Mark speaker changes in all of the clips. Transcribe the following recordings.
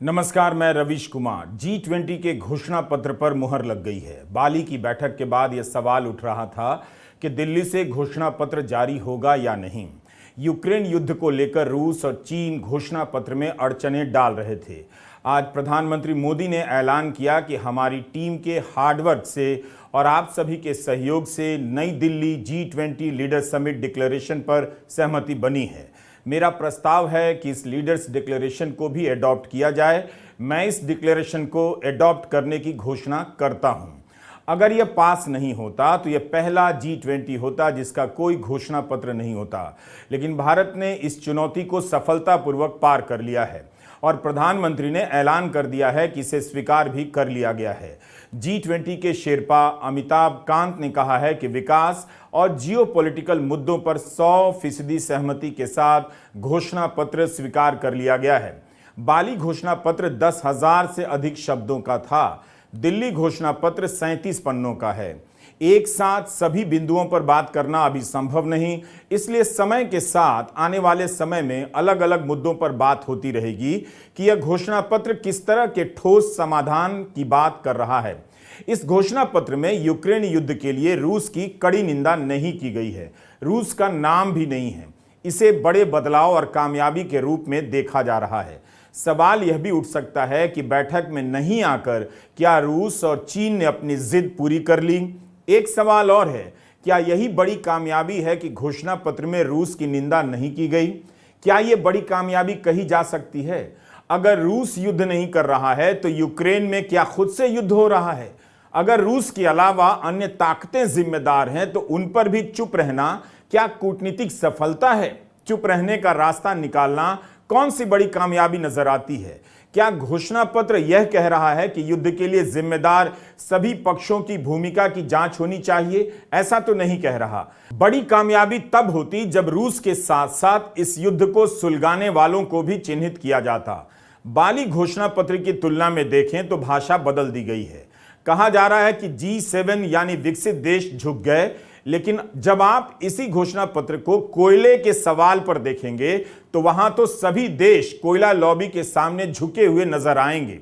Speaker 1: नमस्कार, मैं रवीश कुमार। G20 के घोषणा पत्र पर मुहर लग गई है। बाली की बैठक के बाद यह सवाल उठ रहा था कि दिल्ली से घोषणा पत्र जारी होगा या नहीं। यूक्रेन युद्ध को लेकर रूस और चीन घोषणा पत्र में अड़चने डाल रहे थे। आज प्रधानमंत्री मोदी ने ऐलान किया कि हमारी टीम के हार्डवर्क से और आप सभी के सहयोग से नई Delhi G20 leader summit declaration पर सहमति बनी है। मेरा प्रस्ताव है कि इस लीडर्स डिक्लेरेशन को भी एडॉप्ट किया जाए। मैं इस डिक्लेरेशन को एडॉप्ट करने की घोषणा करता हूं। अगर यह पास नहीं होता तो यह पहला G20 होता जिसका कोई घोषणा पत्र नहीं होता। लेकिन भारत ने इस चुनौती को सफलतापूर्वक पार कर लिया है और प्रधानमंत्री ने ऐलान कर दिया है कि इसे स्वीकार भी कर लिया गया है। G20 के शेरपा अमिताभ कांत ने कहा है कि विकास और जियोपॉलिटिकल मुद्दों पर 100% सहमति के साथ घोषणा पत्र स्वीकार कर लिया गया है। बाली घोषणा पत्र 10,000 से अधिक शब्दों का था। दिल्ली घोषणा पत्र 37 पन्नों का है। एक साथ सभी बिंदुओं पर बात करना अभी संभव नहीं, इसलिए समय के साथ आने वाले समय में अलग अलग मुद्दों पर बात होती रहेगी कि यह घोषणा पत्र किस तरह के ठोस समाधान की बात कर रहा है। इस घोषणा पत्र में यूक्रेन युद्ध के लिए रूस की कड़ी निंदा नहीं की गई है। रूस का नाम भी नहीं है। इसे बड़े बदलाव और कामयाबी के रूप में देखा जा रहा है। सवाल यह भी उठ सकता है कि बैठक में नहीं आकर क्या रूस और चीन ने अपनी जिद पूरी कर ली। एक सवाल और है, क्या यही बड़ी कामयाबी है कि घोषणा पत्र में रूस की निंदा नहीं की गई? क्या यह बड़ी कामयाबी कही जा सकती है? अगर रूस युद्ध नहीं कर रहा है तो यूक्रेन में क्या खुद से युद्ध हो रहा है? अगर रूस के अलावा अन्य ताकतें जिम्मेदार हैं तो उन पर भी चुप रहना क्या कूटनीतिक सफलता है? चुप रहने का रास्ता निकालना कौन सी बड़ी कामयाबी नजर आती है? क्या घोषणा पत्र यह कह रहा है कि युद्ध के लिए जिम्मेदार सभी पक्षों की भूमिका की जांच होनी चाहिए? ऐसा तो नहीं कह रहा। बड़ी कामयाबी तब होती जब रूस के साथ साथ इस युद्ध को सुलगाने वालों को भी चिन्हित किया जाता। बाली घोषणा पत्र की तुलना में देखें तो भाषा बदल दी गई है। कहा जा रहा है कि G7 यानी विकसित देश झुक गए, लेकिन जब आप इसी घोषणा पत्र को कोयले के सवाल पर देखेंगे तो वहां तो सभी देश कोयला लॉबी के सामने झुके हुए नजर आएंगे।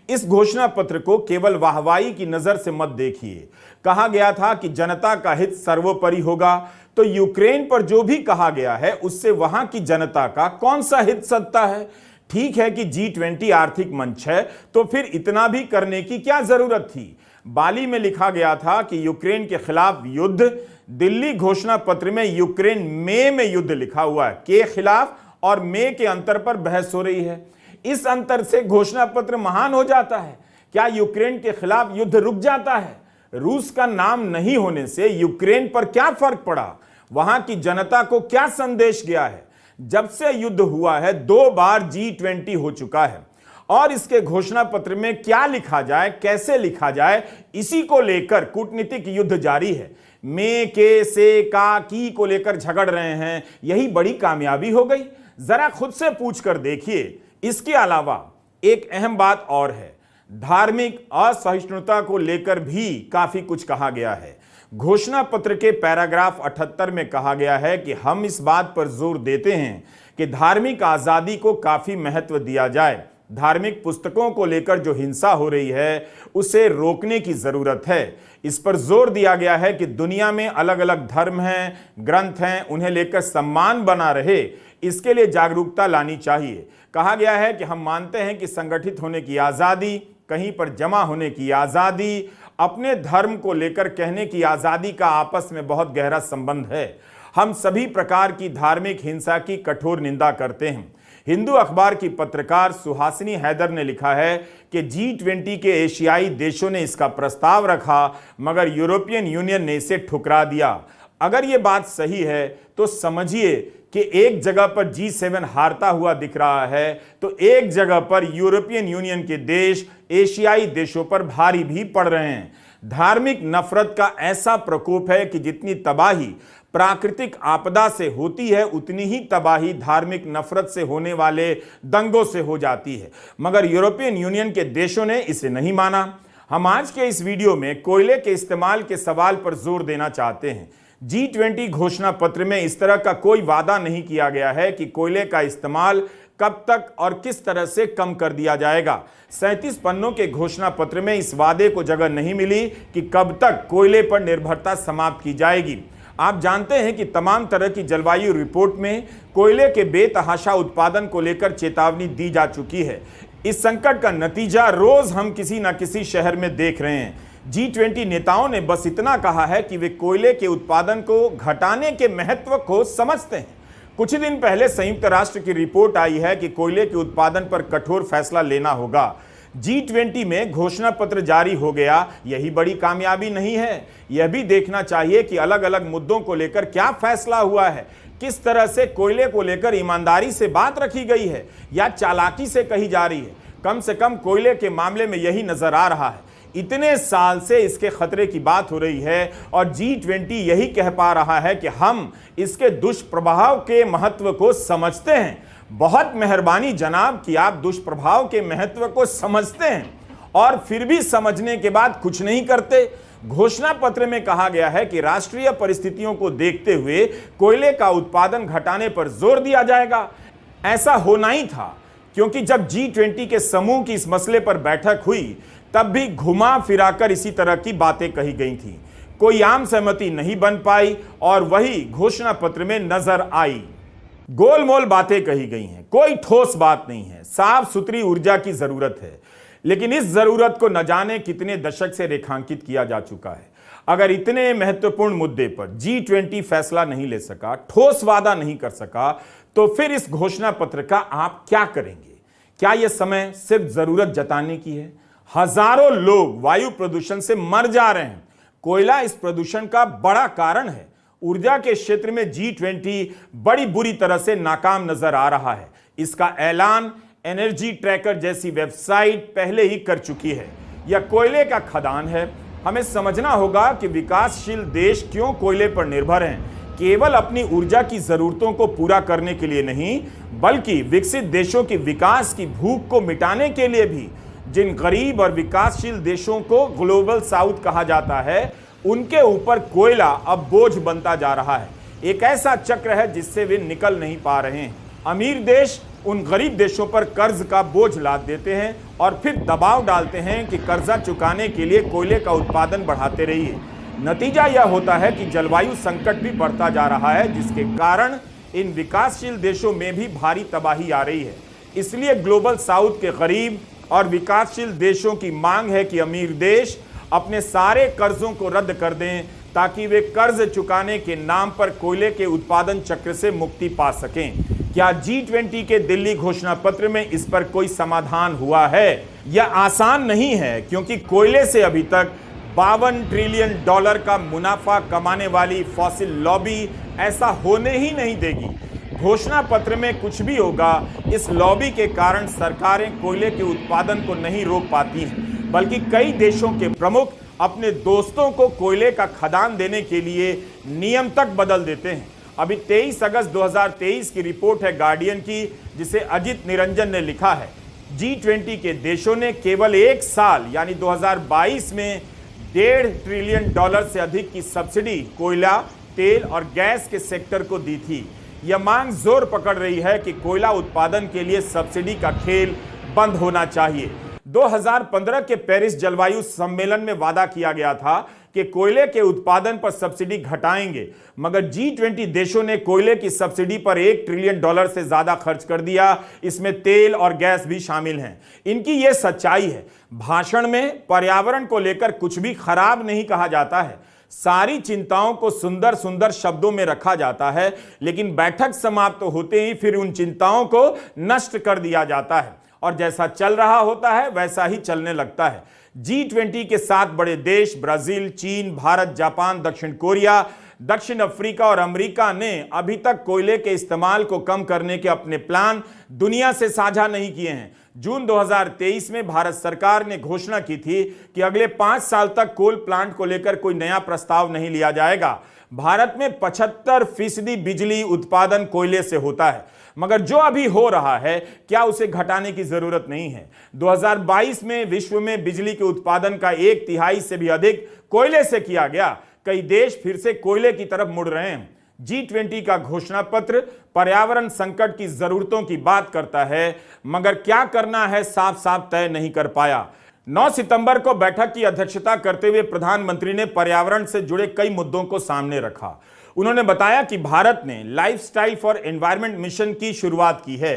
Speaker 1: इस घोषणा पत्र को केवल वाहवाही की नजर से मत देखिए। कहा गया था कि जनता का हित सर्वोपरि होगा, तो यूक्रेन पर जो भी कहा गया है उससे वहां की जनता का कौन सा हित सत्ता है? ठीक है कि G20 आर्थिक मंच है, तो फिर इतना भी करने की क्या जरूरत थी? बाली में लिखा गया था कि यूक्रेन के खिलाफ युद्ध। दिल्ली घोषणा पत्र में यूक्रेन में युद्ध लिखा हुआ है। के खिलाफ और में के अंतर पर बहस हो रही है। इस अंतर से घोषणा पत्र महान हो जाता है? क्या यूक्रेन के खिलाफ युद्ध रुक जाता है? रूस का नाम नहीं होने से यूक्रेन पर क्या फर्क पड़ा? वहां की जनता को क्या संदेश गया है? जब से युद्ध हुआ है 2 बार G20 हो चुका है और इसके घोषणा पत्र में क्या लिखा जाए, कैसे लिखा जाए, इसी को लेकर कूटनीतिक युद्ध जारी है। में, के, से, का, की को लेकर झगड़ रहे हैं। यही बड़ी कामयाबी हो गई? जरा खुद से पूछ कर देखिए। इसके अलावा एक अहम बात और है। धार्मिक असहिष्णुता को लेकर भी काफी कुछ कहा गया है। घोषणा पत्र के पैराग्राफ 78 में कहा गया है कि हम इस बात पर जोर देते हैं कि धार्मिक आजादी को काफी महत्व दिया जाए। धार्मिक पुस्तकों को लेकर जो हिंसा हो रही है उसे रोकने की जरूरत है। इस पर जोर दिया गया है कि दुनिया में अलग अलग धर्म हैं, ग्रंथ हैं, उन्हें लेकर सम्मान बना रहे, इसके लिए जागरूकता लानी चाहिए। कहा गया है कि हम मानते हैं कि संगठित होने की आजादी, कहीं पर जमा होने की आजादी, अपने धर्म को लेकर कहने की आजादी का आपस में बहुत गहरा संबंध है। हम सभी प्रकार की धार्मिक हिंसा की कठोर निंदा करते हैं। हिंदू अखबार की पत्रकार सुहासिनी हैदर ने लिखा है कि G20 के एशियाई देशों ने इसका प्रस्ताव रखा, मगर यूरोपियन यूनियन ने इसे ठुकरा दिया। अगर यह बात सही है तो समझिए कि एक जगह पर G7 हारता हुआ दिख रहा है तो एक जगह पर यूरोपियन यूनियन के देश एशियाई देशों पर भारी भी पड़ रहे हैं। धार्मिक नफरत का ऐसा प्रकोप है कि जितनी तबाही प्राकृतिक आपदा से होती है उतनी ही तबाही धार्मिक नफरत से होने वाले दंगों से हो जाती है, मगर यूरोपियन यूनियन के देशों ने इसे नहीं माना। हम आज के इस वीडियो में कोयले के इस्तेमाल के सवाल पर जोर देना चाहते हैं। G20 घोषणा पत्र में इस तरह का कोई वादा नहीं किया गया है कि कोयले का इस्तेमाल कब तक और किस तरह से कम कर दिया जाएगा। 37 पन्नों के घोषणा पत्र में इस वादे को जगह नहीं मिली कि कब तक कोयले पर निर्भरता समाप्त की जाएगी। आप जानते हैं कि तमाम तरह की जलवायु रिपोर्ट में कोयले के बेतहाशा उत्पादन को लेकर चेतावनी दी जा चुकी है। इस संकट का नतीजा रोज हम किसी न किसी शहर में देख रहे हैं। G20 नेताओं ने बस इतना कहा है कि वे कोयले के उत्पादन को घटाने के महत्व को समझते हैं। कुछ दिन पहले संयुक्त राष्ट्र की रिपोर्ट आई है कि कोयले के उत्पादन पर कठोर फैसला लेना होगा। G20 में घोषणा पत्र जारी हो गया, यही बड़ी कामयाबी नहीं है। यह भी देखना चाहिए कि अलग अलग मुद्दों को लेकर क्या फैसला हुआ है, किस तरह से कोयले को लेकर ईमानदारी से बात रखी गई है या चालाकी से कही जा रही है। कम से कम कोयले के मामले में यही नजर आ रहा है। इतने साल से इसके खतरे की बात हो रही है और G20 यही कह पा रहा है कि हम इसके दुष्प्रभाव के महत्व को समझते हैं। बहुत मेहरबानी जनाब कि आप दुष्प्रभाव के महत्व को समझते हैं और फिर भी समझने के बाद कुछ नहीं करते। घोषणा पत्र में कहा गया है कि राष्ट्रीय परिस्थितियों को देखते हुए कोयले का उत्पादन घटाने पर जोर दिया जाएगा। ऐसा होना ही था, क्योंकि जब G20 के समूह की इस मसले पर बैठक हुई तब भी घुमा फिराकर इसी तरह की बातें कही गई थी। कोई आम सहमति नहीं बन पाई और वही घोषणा पत्र में नजर आई। गोलमोल बातें कही गई हैं, कोई ठोस बात नहीं है। साफ सुथरी ऊर्जा की जरूरत है, लेकिन इस जरूरत को न जाने कितने दशक से रेखांकित किया जा चुका है। अगर इतने महत्वपूर्ण मुद्दे पर G20 फैसला नहीं ले सका, ठोस वादा नहीं कर सका, तो फिर इस घोषणा पत्र का आप क्या करेंगे? क्या यह समय सिर्फ जरूरत जताने की है? हजारों लोग वायु प्रदूषण से मर जा रहे हैं। कोयला इस प्रदूषण का बड़ा कारण है। ऊर्जा के क्षेत्र में G20 बड़ी बुरी तरह से नाकाम नजर आ रहा है। इसका ऐलान एनर्जी ट्रैकर जैसी वेबसाइट पहले ही कर चुकी है। यह कोयले का खदान है। हमें समझना होगा कि विकासशील देश क्यों कोयले पर निर्भर हैं। केवल अपनी ऊर्जा की जरूरतों को पूरा करने के लिए नहीं, बल्कि विकसित देशों की विकास की भूख को मिटाने के लिए भी। जिन गरीब और विकासशील देशों को ग्लोबल साउथ कहा जाता है, उनके ऊपर कोयला अब बोझ बनता जा रहा है। एक ऐसा चक्र है जिससे वे निकल नहीं पा रहे हैं। अमीर देश उन गरीब देशों पर कर्ज का बोझ लाद देते हैं और फिर दबाव डालते हैं कि कर्जा चुकाने के लिए कोयले का उत्पादन बढ़ाते रहिए। नतीजा यह होता है कि जलवायु संकट भी बढ़ता जा रहा है, जिसके कारण इन विकासशील देशों में भी भारी तबाही आ रही है। इसलिए ग्लोबल साउथ के गरीब और विकासशील देशों की मांग है कि अमीर देश अपने सारे कर्जों को रद्द कर दें, ताकि वे कर्ज चुकाने के नाम पर कोयले के उत्पादन चक्र से मुक्ति पा सकें। क्या G20 के दिल्ली घोषणा पत्र में इस पर कोई समाधान हुआ है? यह आसान नहीं है, क्योंकि कोयले से अभी तक $52 ट्रिलियन का मुनाफा कमाने वाली फॉसिल लॉबी ऐसा होने ही नहीं देगी। घोषणा पत्र में कुछ भी होगा, इस लॉबी के कारण सरकारें कोयले के उत्पादन को नहीं रोक पाती हैं, बल्कि कई देशों के प्रमुख अपने दोस्तों को कोयले का खदान देने के लिए नियम तक बदल देते हैं। अभी 23 अगस्त 2023 की रिपोर्ट है गार्डियन की, जिसे अजित निरंजन ने लिखा है। G20 के देशों ने केवल एक साल यानी 2022 में $1.5 ट्रिलियन से अधिक की सब्सिडी कोयला, तेल और गैस के सेक्टर को दी थी। यह मांग जोर पकड़ रही है कि कोयला उत्पादन के लिए सब्सिडी का खेल बंद होना चाहिए। 2015 के पेरिस जलवायु सम्मेलन में वादा किया गया था कि कोयले के उत्पादन पर सब्सिडी घटाएंगे, मगर G20 देशों ने कोयले की सब्सिडी पर $1 ट्रिलियन से ज्यादा खर्च कर दिया। इसमें तेल और गैस भी शामिल हैं। इनकी यह सच्चाई है। भाषण में पर्यावरण को लेकर कुछ भी खराब नहीं कहा जाता है। सारी चिंताओं को सुंदर सुंदर शब्दों में रखा जाता है, लेकिन बैठक समाप्त होते ही फिर उन चिंताओं को नष्ट कर दिया जाता है और जैसा चल रहा होता है वैसा ही चलने लगता है। G20 के 7 बड़े देश ब्राजील, चीन, भारत, जापान, दक्षिण कोरिया, दक्षिण अफ्रीका और अमेरिका ने अभी तक कोयले के इस्तेमाल को कम करने के अपने प्लान दुनिया से साझा नहीं किए हैं। जून 2023 में भारत सरकार ने घोषणा की थी कि अगले 5 साल तक कोल प्लांट को लेकर कोई नया प्रस्ताव नहीं लिया जाएगा। भारत में 75% बिजली उत्पादन कोयले से होता है, मगर जो अभी हो रहा है क्या उसे घटाने की जरूरत नहीं है। 2022 में विश्व में बिजली के उत्पादन का 1/3 से भी अधिक कोयले से किया गया। कई देश फिर से कोयले की तरफ मुड़ रहे हैं। G20 का घोषणा पत्र पर्यावरण संकट की जरूरतों की बात करता है, मगर क्या करना है साफ साफ तय नहीं कर पाया। 9 सितंबर को बैठक की अध्यक्षता करते हुए प्रधानमंत्री ने पर्यावरण से जुड़े कई मुद्दों को सामने रखा। उन्होंने बताया कि भारत ने लाइफस्टाइल फॉर एनवायरनमेंट मिशन की शुरुआत की है।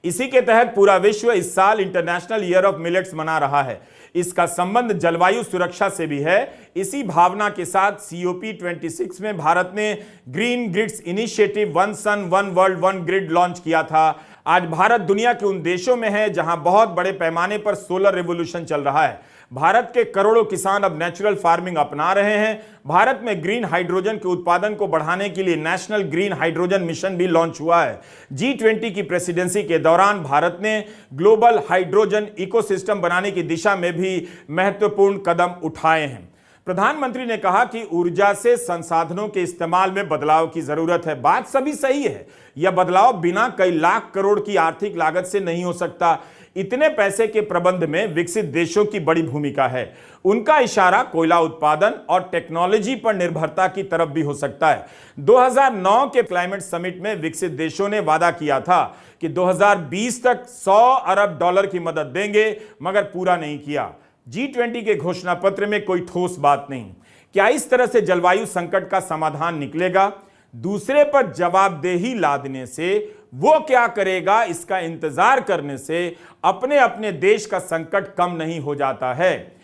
Speaker 1: इसी के तहत पूरा विश्व इस साल इंटरनेशनल ईयर ऑफ मिलेट्स मना रहा है। इसका संबंध जलवायु सुरक्षा से भी है। इसी भावना के साथ COP26 में भारत ने green grids initiative one sun one world one grid launch किया था। आज भारत दुनिया के उन देशों में है जहां बहुत बड़े पैमाने पर सोलर रिवॉल्यूशन चल रहा है। भारत के करोड़ों किसान अब नेचुरल फार्मिंग अपना रहे हैं। भारत में ग्रीन हाइड्रोजन के उत्पादन को बढ़ाने के लिए नेशनल ग्रीन हाइड्रोजन मिशन भी लॉन्च हुआ है। G20 की प्रेसिडेंसी के दौरान भारत ने ग्लोबल हाइड्रोजन इकोसिस्टम बनाने की दिशा में भी महत्वपूर्ण कदम उठाए हैं। प्रधानमंत्री ने कहा कि ऊर्जा से संसाधनों के इस्तेमाल में बदलाव की जरूरत है। बात सभी सही है। यह बदलाव बिना कई लाख करोड़ की आर्थिक लागत से नहीं हो सकता। इतने पैसे के प्रबंध में विकसित देशों की बड़ी भूमिका है। उनका इशारा कोयला उत्पादन और टेक्नोलॉजी पर निर्भरता की तरफ भी हो सकता है। 2009 के क्लाइमेट समिट में विकसित देशों ने वादा किया था कि 2020 तक $100 अरब की मदद देंगे, मगर पूरा नहीं किया। G20 के घोषणा पत्र में कोई ठोस बात नहीं। क्या इस तरह से जलवायु संकट का समाधान निकलेगा? दूसरे पर जवाबदेही लादने से वो क्या करेगा, इसका इंतजार करने से अपने अपने देश का संकट कम नहीं हो जाता है।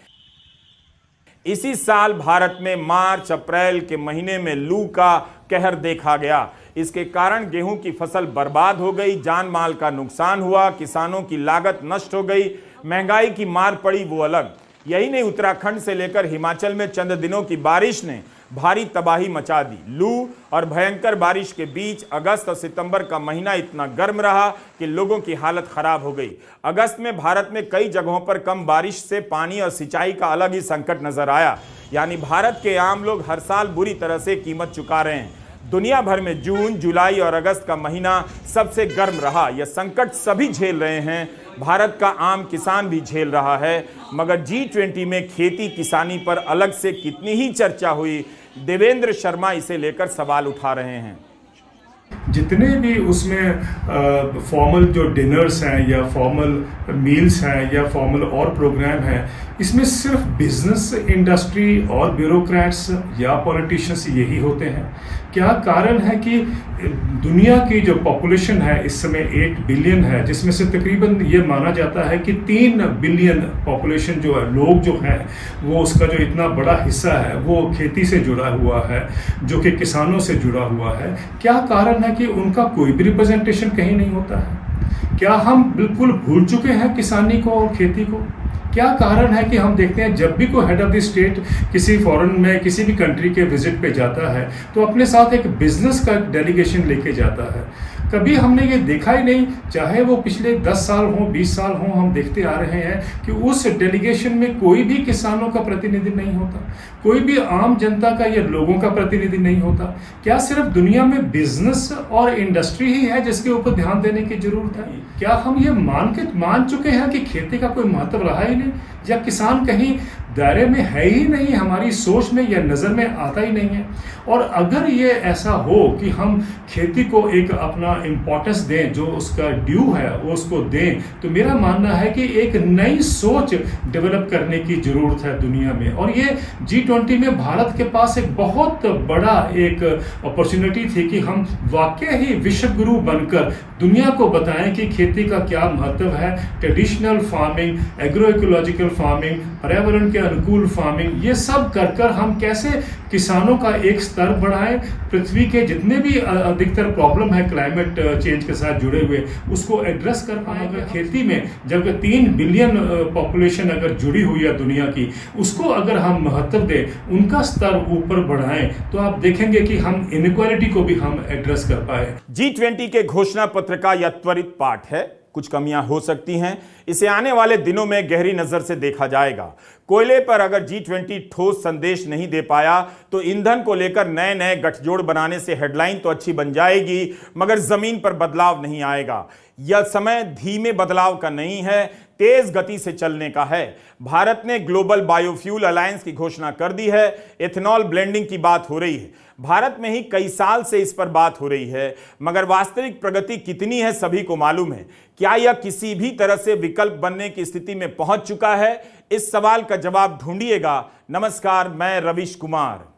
Speaker 1: इसी साल भारत में मार्च अप्रैल के महीने में लू का कहर देखा गया। इसके कारण गेहूं की फसल बर्बाद हो गई, जान माल का नुकसान हुआ, किसानों की लागत नष्ट हो गई, महंगाई की मार पड़ी वो अलग। यही नहीं, उत्तराखंड से लेकर हिमाचल में चंद दिनों की बारिश ने भारी तबाही मचा दी। लू और भयंकर बारिश के बीच अगस्त और सितंबर का महीना इतना गर्म रहा कि लोगों की हालत खराब हो गई। अगस्त में भारत में कई जगहों पर कम बारिश से पानी और सिंचाई का अलग ही संकट नजर आया। यानी भारत के आम लोग हर साल बुरी तरह से कीमत चुका रहे हैं। दुनिया भर में जून, जुलाई और अगस्त का महीना सबसे गर्म रहा। यह संकट सभी झेल रहे हैं, भारत का आम किसान भी झेल रहा है। मगर G20 में खेती किसानी पर अलग से कितनी ही चर्चा हुई, देवेंद्र शर्मा इसे लेकर सवाल उठा रहे हैं।
Speaker 2: जितने भी उसमें फॉर्मल जो डिनर्स हैं या फॉर्मल मील्स हैं या फॉर्मल और प्रोग्राम हैं, इसमें सिर्फ बिजनेस इंडस्ट्री और ब्यूरोक्रेट्स या पॉलिटिशियंस यही होते हैं। क्या कारण है कि दुनिया की जो पॉपुलेशन है इस समय 8 बिलियन है, जिसमें से तकरीबन ये माना जाता है कि 3 बिलियन पॉपुलेशन जो है, लोग जो हैं, वो उसका जो इतना बड़ा हिस्सा है वो खेती से जुड़ा हुआ है, जो कि किसानों से जुड़ा हुआ है। क्या कारण है कि उनका कोई भी रिप्रेजेंटेशन कहीं नहीं होता है? क्या हम बिल्कुल भूल चुके हैं किसानी को और खेती को? क्या कारण है कि हम देखते हैं जब भी कोई हेड ऑफ द स्टेट किसी फॉरेन में किसी भी कंट्री के विजिट पे जाता है तो अपने साथ एक बिजनेस का डेलीगेशन लेके जाता है। कभी हमने ये देखा ही नहीं, चाहे वो पिछले 10 साल हो 20 साल हो, हम देखते आ रहे हैं कि उस डेलीगेशन में कोई भी किसानों का प्रतिनिधि नहीं होता, कोई भी आम जनता का या लोगों का प्रतिनिधि नहीं होता। क्या सिर्फ दुनिया में बिजनेस और इंडस्ट्री ही है जिसके ऊपर ध्यान देने की जरूरत है? क्या हम ये मान चुके हैं कि खेती का कोई महत्व रहा ही नहीं, या किसान कहीं दायरे में है ही नहीं, हमारी सोच में या नज़र में आता ही नहीं है? और अगर ये ऐसा हो कि हम खेती को एक अपना इम्पोर्टेंस दें, जो उसका ड्यू है वो उसको दें, तो मेरा मानना है कि एक नई सोच डेवलप करने की ज़रूरत है दुनिया में। और ये G20 में भारत के पास एक बहुत बड़ा एक अपॉर्चुनिटी थी कि हम वाकई ही विश्व गुरु बनकर दुनिया को बताएं कि खेती का क्या महत्व है। Traditional farming, agro ecological farming, पर्यावरण के अनुकूल फार्मिंग, ये सब कर हम कैसे किसानों का एक स्तर बढ़ाएं, पृथ्वी के जितने भी अधिकतर प्रॉब्लम है क्लाइमेट चेंज के साथ जुड़े हुए, उसको एड्रेस कर पाएं। अगर खेती में जब 3 बिलियन पॉपुलेशन अगर जुड़ी हुई है दुनिया की, उसको अगर हम महत्व दें, उनका स्तर ऊपर बढ़ाएं, तो आप देखेंगे कि हम इनइक्वालिटी को भी हम एड्रेस कर पाए।
Speaker 1: G20 के घोषणा पत्र का यह त्वरित पाठ है। कुछ कमियां हो सकती हैं, इसे आने वाले दिनों में गहरी नजर से देखा जाएगा। कोयले पर अगर G20 ठोस संदेश नहीं दे पाया तो ईंधन को लेकर नए नए गठजोड़ बनाने से हेडलाइन तो अच्छी बन जाएगी, मगर जमीन पर बदलाव नहीं आएगा। यह समय धीमे बदलाव का नहीं है, तेज गति से चलने का है। भारत ने ग्लोबल बायोफ्यूल अलायंस की घोषणा कर दी है। एथेनॉल ब्लेंडिंग की बात हो रही है। भारत में ही कई साल से इस पर बात हो रही है, मगर वास्तविक प्रगति कितनी है सभी को मालूम है। क्या यह किसी भी तरह से विकल्प बनने की स्थिति में पहुंच चुका है? इस सवाल का जवाब ढूंढिएगा। नमस्कार, मैं रविश कुमार।